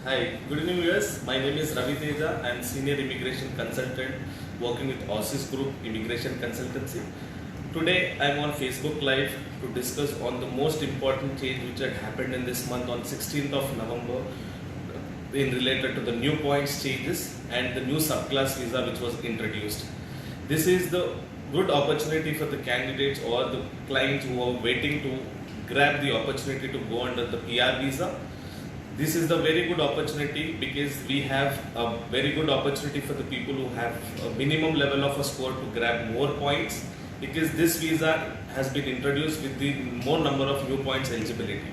Hi, good evening viewers. My name is Ravi Teja. I am Senior Immigration Consultant working with Aussizz Group Immigration Consultancy. Today I am on Facebook Live to discuss on the most important change which had happened in this month on 16th of November in related to the new points changes and the new subclass visa which was introduced. This is the good opportunity for the candidates or the clients who are waiting to grab the opportunity to go under the PR visa. This is the very good opportunity because we have a very good opportunity for the people who have a minimum level of a score to grab more points, because this visa has been introduced with the more number of new points eligibility.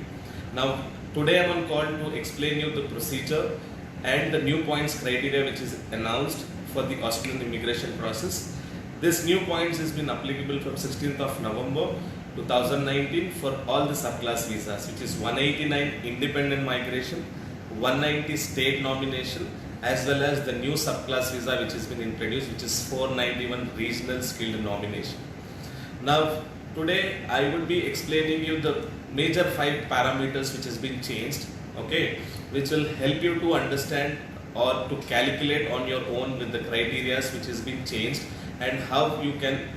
Now today I am on call to explain you the procedure and the new points criteria which is announced for the Australian immigration process. This new points has been applicable from 16th of November 2019 for all the subclass visas, which is 189 independent migration, 190 state nomination, as well as the new subclass visa which has been introduced, which is 491 regional skilled nomination. Now today I will be explaining you the major 5 parameters which has been changed, okay, which will help you to understand or to calculate on your own with the criteria which has been changed and how you can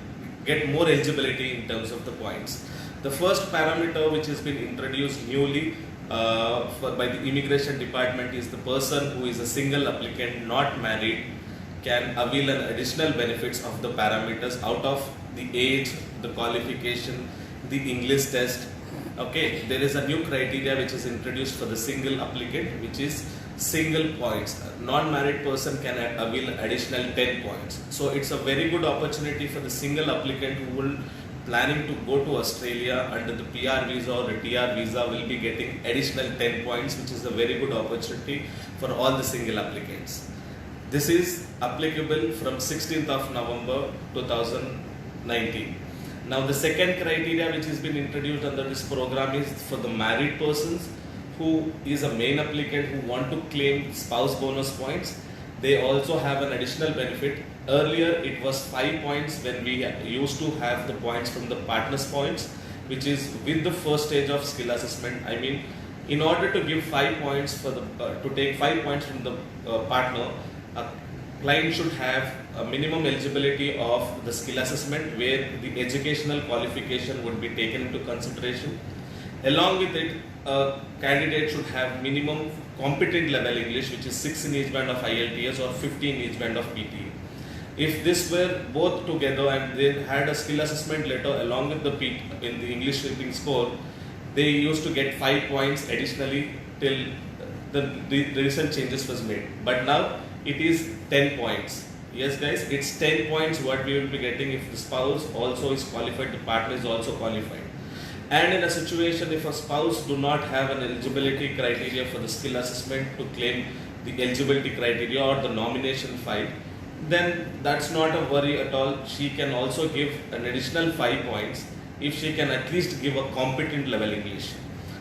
get more eligibility in terms of the points. The first parameter which has been introduced newly by the immigration department is the person who is a single applicant, not married, can avail an additional benefits of the parameters out of the age, the qualification, the English test. Okay, there is a new criteria which is introduced for the single applicant, which is single points. A non-married person can avail additional 10 points. So it's a very good opportunity for the single applicant who will planning to go to Australia under the PR visa or a TR visa will be getting additional 10 points, which is a very good opportunity for all the single applicants. This is applicable from 16th of November 2019. Now the second criteria which has been introduced under this program is for the married persons who is a main applicant who want to claim spouse bonus points. They also have an additional benefit. Earlier it was 5 points when we used to have the points from the partners points, which is with the first stage of skill assessment. I mean, in order to give 5 points for the to take 5 points from the partner, a client should have a minimum eligibility of the skill assessment where the educational qualification would be taken into consideration. Along with it, a candidate should have minimum competent level English, which is 6 in each band of IELTS or 15 in each band of PTE. If this were both together and they had a skill assessment letter along with the in the English speaking score, they used to get 5 points additionally till the recent changes was made. But now it is 10 points. Yes guys, it's 10 points what we will be getting if the spouse also is qualified, the partner is also qualified. And in a situation if a spouse do not have an eligibility criteria for the skill assessment to claim the eligibility criteria or the nomination file, then that's not a worry at all. She can also give an additional 5 points if she can at least give a competent level English.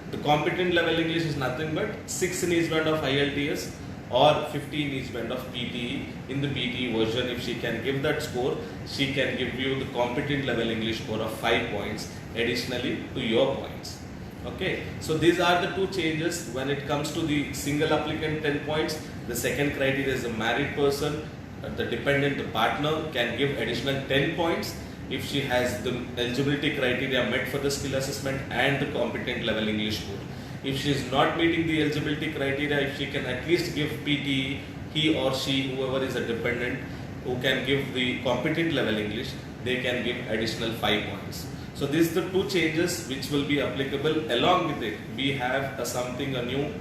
The competent level English is nothing but 6 in each band of IELTS or 15 in each band of PTE. In the PTE version, if she can give that score, she can give you the competent level English score of 5 points additionally to your points. Okay, so these are the 2 changes when it comes to the single applicant 10 points. The second criteria is a married person, the dependent, the partner can give additional 10 points if she has the eligibility criteria met for the skill assessment and the competent level English score. If she is not meeting the eligibility criteria, if she can at least give PTE, he or she, whoever is a dependent, who can give the competent level English, they can give additional 5 points. So these are the 2 changes which will be applicable. Along with it, we have a new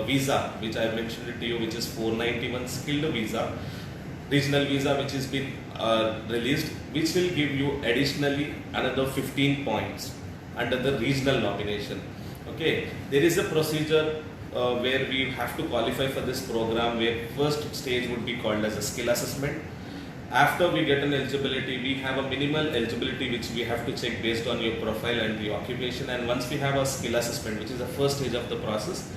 visa, which I mentioned it to you, which is 491 skilled visa, regional visa, which has been released, which will give you additionally another 15 points under the regional nomination. Okay, there is a procedure where we have to qualify for this program, where first stage would be called as a skill assessment. After we get an eligibility, we have a minimal eligibility which we have to check based on your profile and the occupation, and once we have a skill assessment, which is the first stage of the process,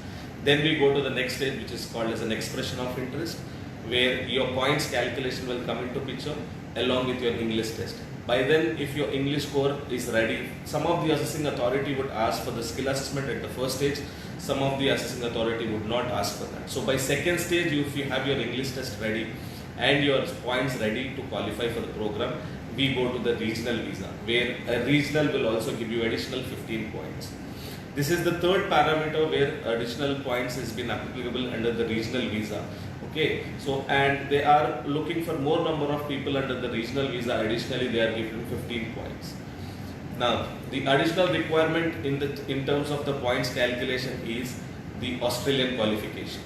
then we go to the next stage, which is called as an expression of interest, where your points calculation will come into picture along with your English test. By then, if your English score is ready, some of the assessing authority would ask for the skill assessment at the first stage. some of the assessing authority would not ask for that. So by second stage, if you have your English test ready and your points ready to qualify for the program, we go to the regional visa, where a regional will also give you additional 15 points. This is the third parameter where additional points has been applicable under the regional visa. Okay, so and they are looking for more number of people under the regional visa. Additionally, they are given 15 points. Now, the additional requirement in terms of the points calculation is the Australian qualification.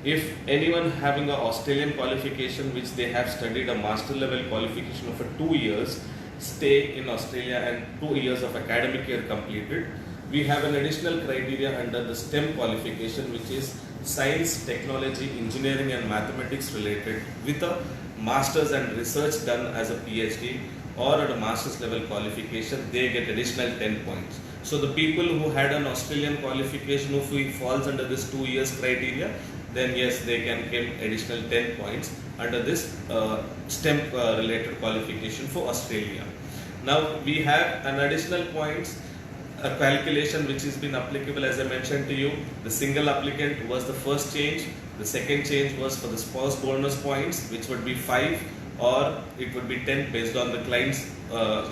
If anyone having an Australian qualification, which they have studied a master level qualification of 2 years, stay in Australia and 2 years of academic year completed, we have an additional criteria under the STEM qualification, which is science, technology, engineering and mathematics related with a master's and research done as a PhD or at a master's level qualification, they get additional 10 points. So the people who had an Australian qualification, if it falls under this 2 years criteria, then yes, they can get additional 10 points under this STEM related qualification for Australia. Now we have an additional points, a calculation which has been applicable, as I mentioned to you. The single applicant was the first change. The second change was for the spouse bonus points, which would be 5 or it would be 10 based on the client's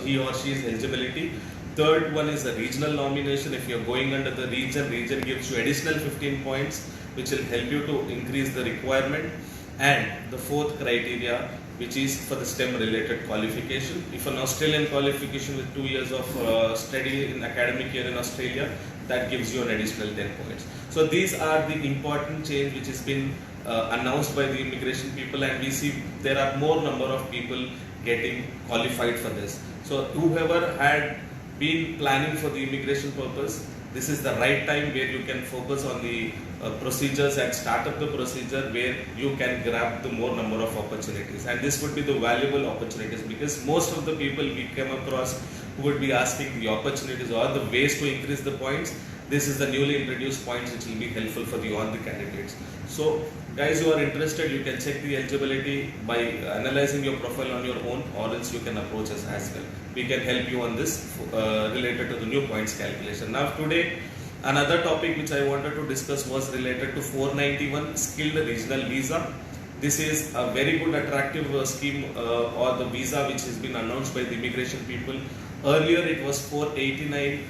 he or she's eligibility. Third one is a regional nomination. If you're going under the region gives you additional 15 points, which will help you to increase the requirement. And the fourth criteria, which is for the STEM related qualification. If an Australian qualification with 2 years of study in academic year in Australia, that gives you an additional 10 points. So these are the important change which has been announced by the immigration people, and we see there are more number of people getting qualified for this. So whoever had been planning for the immigration purpose, this is the right time where you can focus on the procedures and start up the procedure where you can grab the more number of opportunities. And this would be the valuable opportunities, because most of the people we come across who would be asking the opportunities or the ways to increase the points, this is the newly introduced points which will be helpful for all the candidates. So guys who are interested, you can check the eligibility by analyzing your profile on your own, or else you can approach us as well. We can help you on this related to the new points calculation. Now today, another topic which I wanted to discuss was related to 491 skilled regional visa. This is a very good attractive scheme or the visa which has been announced by the immigration people. Earlier it was 489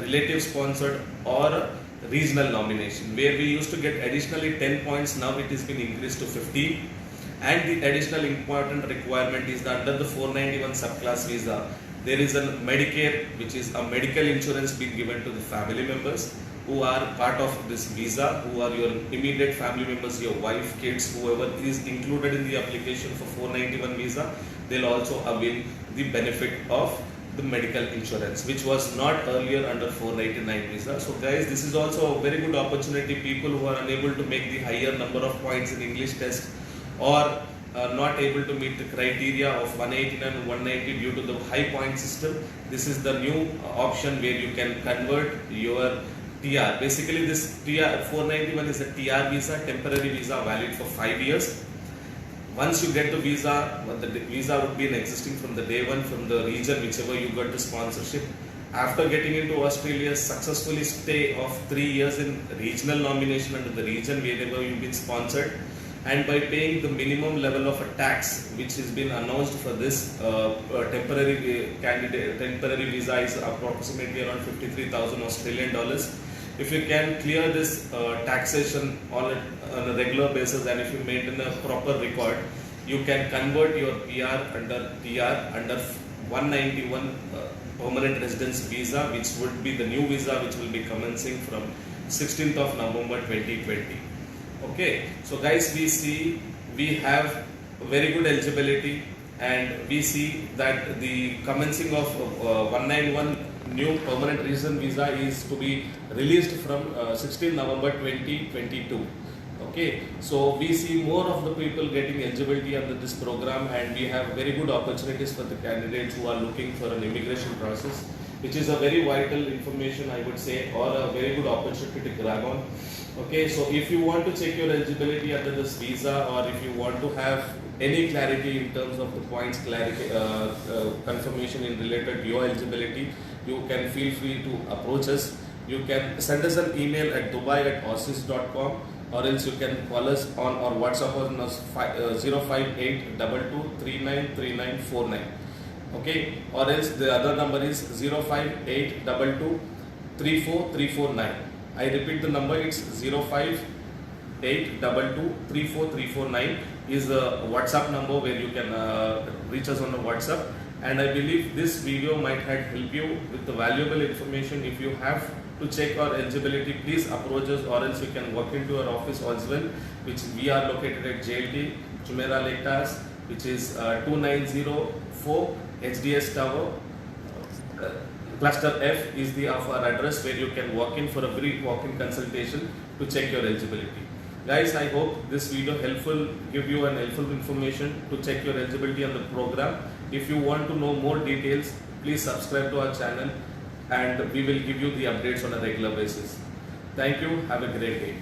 relative sponsored or regional nomination, where we used to get additionally 10 points. Now it has been increased to 15. And the additional important requirement is that under the 491 subclass visa, there is a Medicare, which is a medical insurance being given to the family members who are part of this visa, who are your immediate family members, your wife, kids, whoever is included in the application for 491 visa. They'll also avail the benefit of the medical insurance, which was not earlier under 489 visa. So guys, this is also a very good opportunity. People who are unable to make the higher number of points in English test, or not able to meet the criteria of 189 and 190 due to the high point system, this is the new option where you can convert your TR. Basically this TR 491 is a TR visa, temporary visa valid for 5 years. Once you get the visa would be existing from the day one from the region whichever you got the sponsorship. After getting into Australia, successfully stay of 3 years in regional nomination under the region wherever you've been sponsored, and by paying the minimum level of a tax which has been announced for this temporary visa is approximately around 53,000 Australian dollars. If you can clear this taxation on a regular basis, and if you maintain a proper record, you can convert your PR under 191 permanent residence visa, which would be the new visa which will be commencing from 16th of November 2020. Okay, so guys, we have very good eligibility, and we see that the commencing of 191 new permanent resident visa is to be released from 16 November 2022. Okay, so we see more of the people getting eligibility under this program, and we have very good opportunities for the candidates who are looking for an immigration process, which is a very vital information, I would say, or a very good opportunity to grab on. Okay, so if you want to check your eligibility under this visa, or if you want to have any clarity in terms of the points confirmation in related to your eligibility, you can feel free to approach us. you can send us an email at dubai@aussizz.com, or else you can call us on or WhatsApp on 05822393949. Okay, or else the other number is 058223439. I repeat the number, it's 058223439 is a WhatsApp number where you can reach us on the WhatsApp. And I believe this video might help you with the valuable information. If you have to check our eligibility, please approach us, or else you can walk into our office as well, which we are located at JLT, Jumeirah Lake Towers, which is 2904 HDS Tower. Cluster F is the of our address, where you can walk in for a brief walk-in consultation to check your eligibility. Guys, I hope this video give you an helpful information to check your eligibility on the program. If you want to know more details, please subscribe to our channel, and we will give you the updates on a regular basis. Thank you. Have a great day.